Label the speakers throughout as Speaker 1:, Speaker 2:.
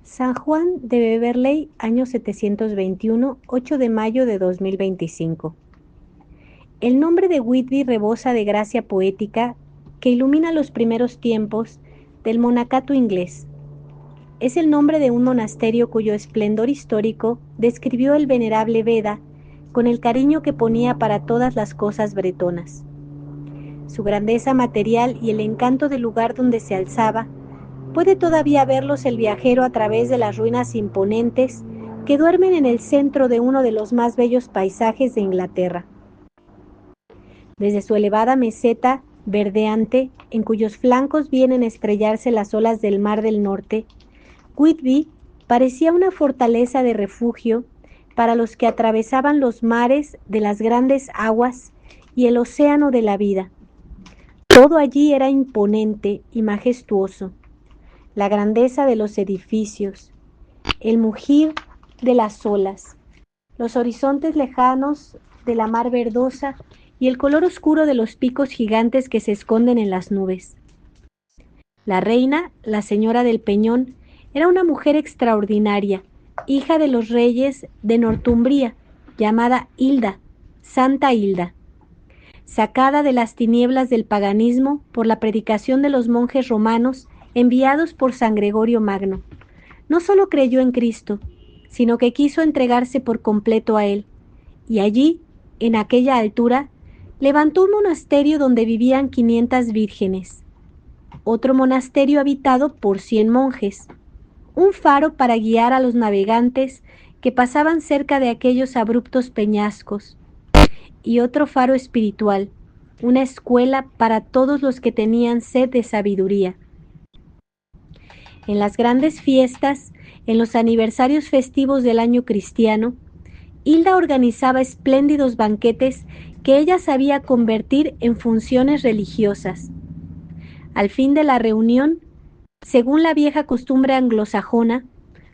Speaker 1: San Juan de Beverley, año 721, 8 de mayo de 2025. El nombre de Whitby rebosa de gracia poética que ilumina los primeros tiempos del monacato inglés. Es el nombre de un monasterio cuyo esplendor histórico describió el venerable Beda con el cariño que ponía para todas las cosas bretonas. Su grandeza material y el encanto del lugar donde se alzaba puede todavía verlos el viajero a través de las ruinas imponentes que duermen en el centro de uno de los más bellos paisajes de Inglaterra. Desde su elevada meseta verdeante, en cuyos flancos vienen a estrellarse las olas del Mar del Norte, Whitby parecía una fortaleza de refugio para los que atravesaban los mares de las grandes aguas y el océano de la vida. Todo allí era imponente y majestuoso. La grandeza de los edificios, el mugir de las olas, los horizontes lejanos de la mar verdosa y el color oscuro de los picos gigantes que se esconden en las nubes. La reina, la señora del Peñón, era una mujer extraordinaria, hija de los reyes de Northumbria, llamada Hilda, Santa Hilda. Sacada de las tinieblas del paganismo por la predicación de los monjes romanos enviados por San Gregorio Magno. No solo creyó en Cristo, sino que quiso entregarse por completo a Él, y allí, en aquella altura, levantó un monasterio donde vivían 500 vírgenes, otro monasterio habitado por 100 monjes, un faro para guiar a los navegantes que pasaban cerca de aquellos abruptos peñascos, y otro faro espiritual, una escuela para todos los que tenían sed de sabiduría. En las grandes fiestas, en los aniversarios festivos del año cristiano, Hilda organizaba espléndidos banquetes que ella sabía convertir en funciones religiosas. Al fin de la reunión, según la vieja costumbre anglosajona,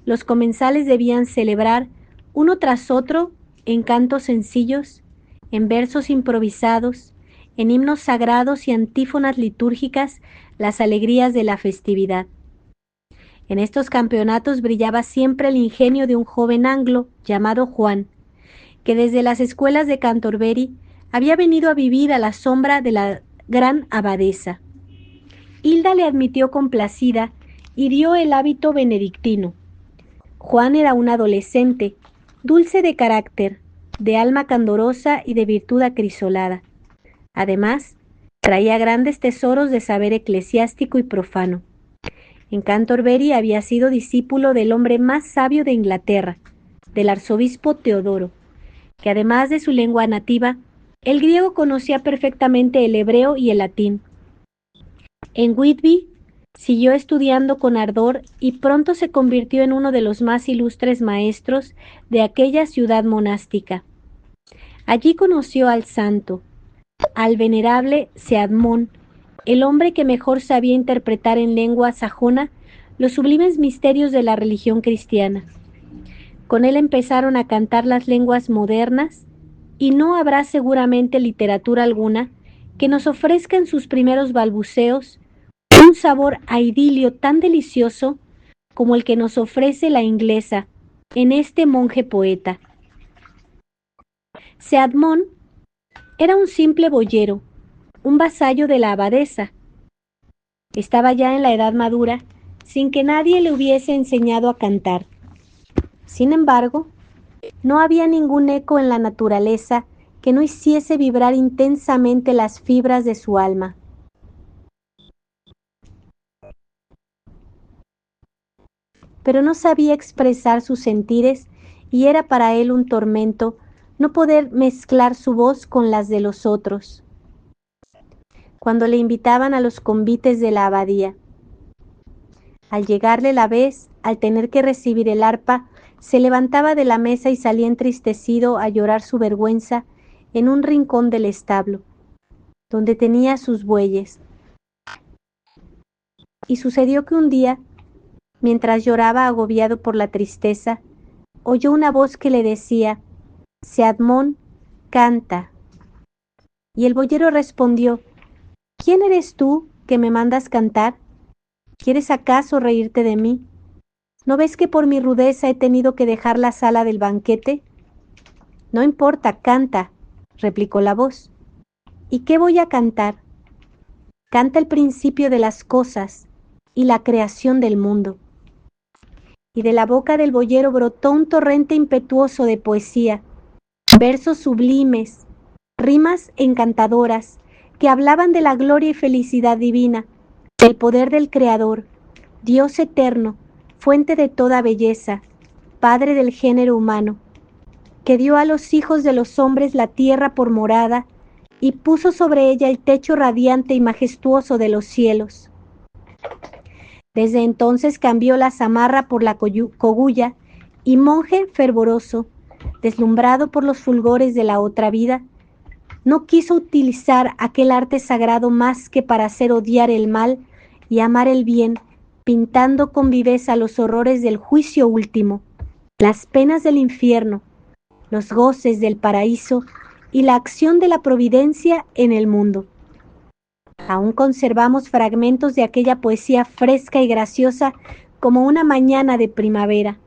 Speaker 1: los comensales debían celebrar, uno tras otro, en cantos sencillos, en versos improvisados, en himnos sagrados y antífonas litúrgicas, las alegrías de la festividad. En estos campeonatos brillaba siempre el ingenio de un joven anglo llamado Juan, que desde las escuelas de Canterbury había venido a vivir a la sombra de la gran abadesa. Hilda le admitió complacida y dio el hábito benedictino. Juan era un adolescente, dulce de carácter, de alma candorosa y de virtud acrisolada. Además, traía grandes tesoros de saber eclesiástico y profano. En Canterbury había sido discípulo del hombre más sabio de Inglaterra, del arzobispo Teodoro, que además de su lengua nativa, el griego conocía perfectamente el hebreo y el latín. En Whitby siguió estudiando con ardor y pronto se convirtió en uno de los más ilustres maestros de aquella ciudad monástica. Allí conoció al santo, al venerable Ceadmón, el hombre que mejor sabía interpretar en lengua sajona los sublimes misterios de la religión cristiana. Con él empezaron a cantar las lenguas modernas, y no habrá seguramente literatura alguna que nos ofrezca en sus primeros balbuceos un sabor a idilio tan delicioso como el que nos ofrece la inglesa en este monje poeta. Ceadmón era un simple boyero, un vasallo de la abadesa. Estaba ya en la edad madura, sin que nadie le hubiese enseñado a cantar. Sin embargo, no había ningún eco en la naturaleza que no hiciese vibrar intensamente las fibras de su alma. Pero no sabía expresar sus sentires y era para él un tormento no poder mezclar su voz con las de los otros. Cuando le invitaban a los convites de la abadía, al llegarle la vez, al tener que recibir el arpa, se levantaba de la mesa y salía entristecido a llorar su vergüenza en un rincón del establo, donde tenía sus bueyes. Y sucedió que un día, mientras lloraba agobiado por la tristeza, oyó una voz que le decía: «Ceadmón, canta». Y el boyero respondió: «¿Quién eres tú que me mandas cantar? ¿Quieres acaso reírte de mí? ¿No ves que por mi rudeza he tenido que dejar la sala del banquete? No importa, canta, replicó la voz. ¿Y qué voy a cantar? Canta el principio de las cosas y la creación del mundo. Y de la boca del boyero brotó un torrente impetuoso de poesía, versos sublimes, rimas encantadoras, que hablaban de la gloria y felicidad divina, del poder del Creador, Dios eterno, fuente de toda belleza, Padre del género humano, que dio a los hijos de los hombres la tierra por morada y puso sobre ella el techo radiante y majestuoso de los cielos. Desde entonces cambió la zamarra por la cogulla y monje fervoroso, deslumbrado por los fulgores de la otra vida, no quiso utilizar aquel arte sagrado más que para hacer odiar el mal y amar el bien, pintando con viveza los horrores del juicio último, las penas del infierno, los goces del paraíso y la acción de la providencia en el mundo. Aún conservamos fragmentos de aquella poesía fresca y graciosa como una mañana de primavera.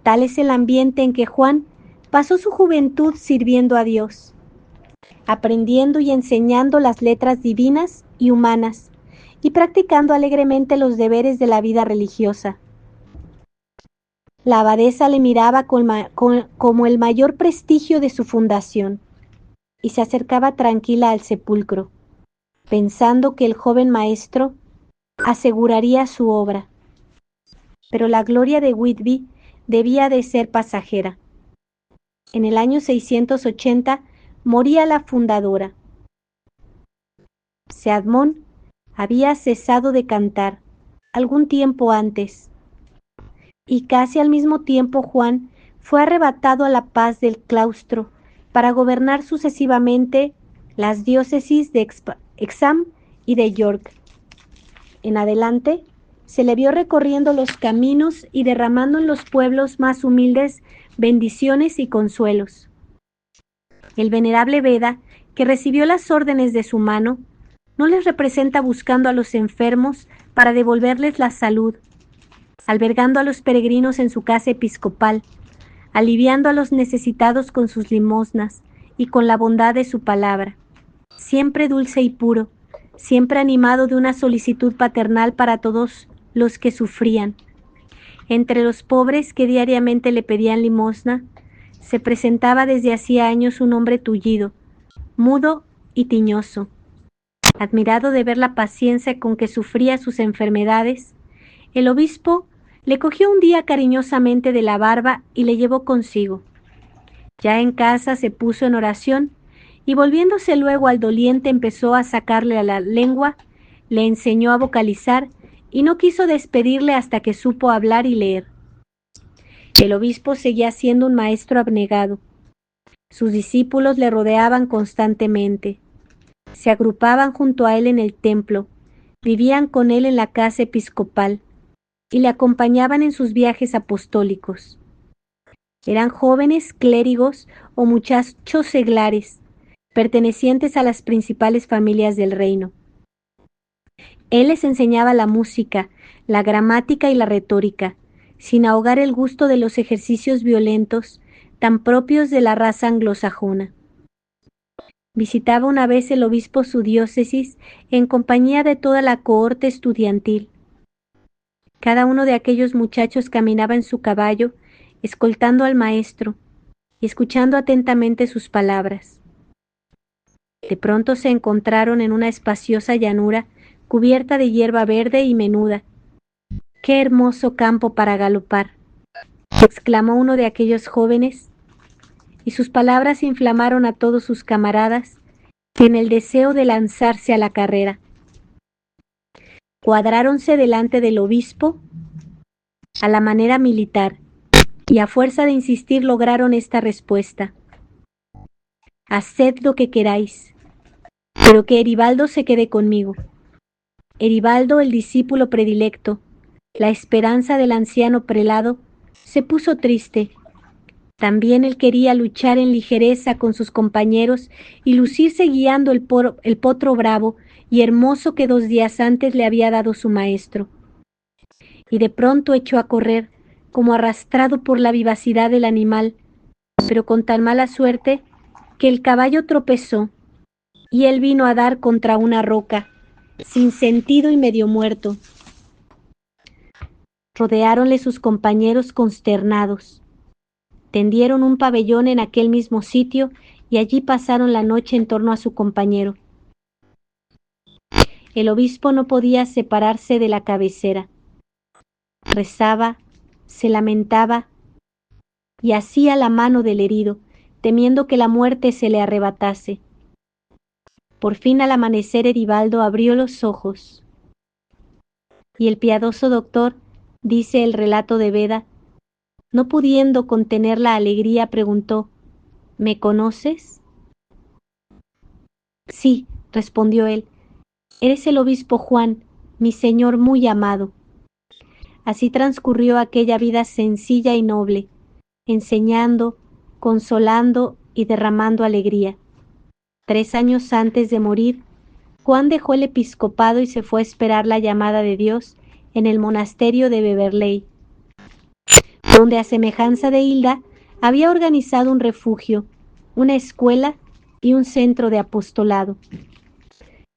Speaker 1: Tal es el ambiente en que Juan pasó su juventud sirviendo a Dios, aprendiendo y enseñando las letras divinas y humanas, y practicando alegremente los deberes de la vida religiosa. La abadesa le miraba como el mayor prestigio de su fundación, y se acercaba tranquila al sepulcro, pensando que el joven maestro aseguraría su obra. Pero la gloria de Whitby debía de ser pasajera. En el año 680 moría la fundadora. Ceadmont había cesado de cantar algún tiempo antes, y casi al mismo tiempo Juan fue arrebatado a la paz del claustro para gobernar sucesivamente las diócesis de Hexham y de York. En adelante, se le vio recorriendo los caminos y derramando en los pueblos más humildes bendiciones y consuelos. El venerable Beda, que recibió las órdenes de su mano, no les representa buscando a los enfermos para devolverles la salud, albergando a los peregrinos en su casa episcopal, aliviando a los necesitados con sus limosnas y con la bondad de su palabra, siempre dulce y puro, siempre animado de una solicitud paternal para todos los que sufrían. Entre los pobres que diariamente le pedían limosna, se presentaba desde hacía años un hombre tullido, mudo y tiñoso. Admirado de ver la paciencia con que sufría sus enfermedades, el obispo le cogió un día cariñosamente de la barba y le llevó consigo. Ya en casa se puso en oración y volviéndose luego al doliente empezó a sacarle a la lengua, le enseñó a vocalizar y no quiso despedirle hasta que supo hablar y leer. El obispo seguía siendo un maestro abnegado. Sus discípulos le rodeaban constantemente. Se agrupaban junto a él en el templo, vivían con él en la casa episcopal y le acompañaban en sus viajes apostólicos. Eran jóvenes clérigos o muchachos seglares, pertenecientes a las principales familias del reino. Él les enseñaba la música, la gramática y la retórica, sin ahogar el gusto de los ejercicios violentos tan propios de la raza anglosajona. Visitaba una vez el obispo su diócesis en compañía de toda la cohorte estudiantil. Cada uno de aquellos muchachos caminaba en su caballo, escoltando al maestro y escuchando atentamente sus palabras. De pronto se encontraron en una espaciosa llanura cubierta de hierba verde y menuda. ¡Qué hermoso campo para galopar!, exclamó uno de aquellos jóvenes, y sus palabras inflamaron a todos sus camaradas en el deseo de lanzarse a la carrera. Cuadráronse delante del obispo a la manera militar, y a fuerza de insistir lograron esta respuesta: haced lo que queráis, pero que Eribaldo se quede conmigo. Eribaldo, el discípulo predilecto, la esperanza del anciano prelado, se puso triste. También él quería luchar en ligereza con sus compañeros y lucirse guiando el potro bravo y hermoso que 2 días antes le había dado su maestro. y de pronto echó a correr, como arrastrado por la vivacidad del animal, pero con tan mala suerte que el caballo tropezó y él vino a dar contra una roca, sin sentido y medio muerto. Rodeáronle sus compañeros consternados. Tendieron un pabellón en aquel mismo sitio y allí pasaron la noche en torno a su compañero. El obispo no podía separarse de la cabecera. Rezaba, se lamentaba y hacía la mano del herido, temiendo que la muerte se le arrebatase. Por fin al amanecer Eribaldo abrió los ojos y el piadoso doctor, dice el relato de Beda, no pudiendo contener la alegría, preguntó: ¿Me conoces? Sí, respondió él, eres el obispo Juan, mi señor muy amado. Así transcurrió aquella vida sencilla y noble, enseñando, consolando y derramando alegría. 3 años antes de morir, Juan dejó el episcopado y se fue a esperar la llamada de Dios en el monasterio de Beverley, donde a semejanza de Hilda había organizado un refugio, una escuela y un centro de apostolado.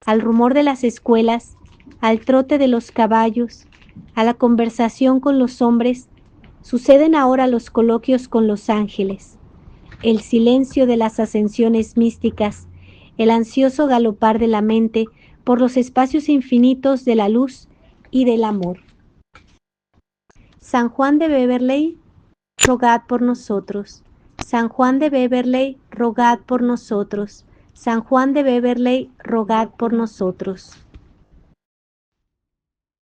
Speaker 1: Al rumor de las escuelas, al trote de los caballos, a la conversación con los hombres, suceden ahora los coloquios con los ángeles, el silencio de las ascensiones místicas, el ansioso galopar de la mente por los espacios infinitos de la luz y del amor. San Juan de Beverley, rogad por nosotros. San Juan de Beverley, rogad por nosotros. San Juan de Beverley, rogad por nosotros.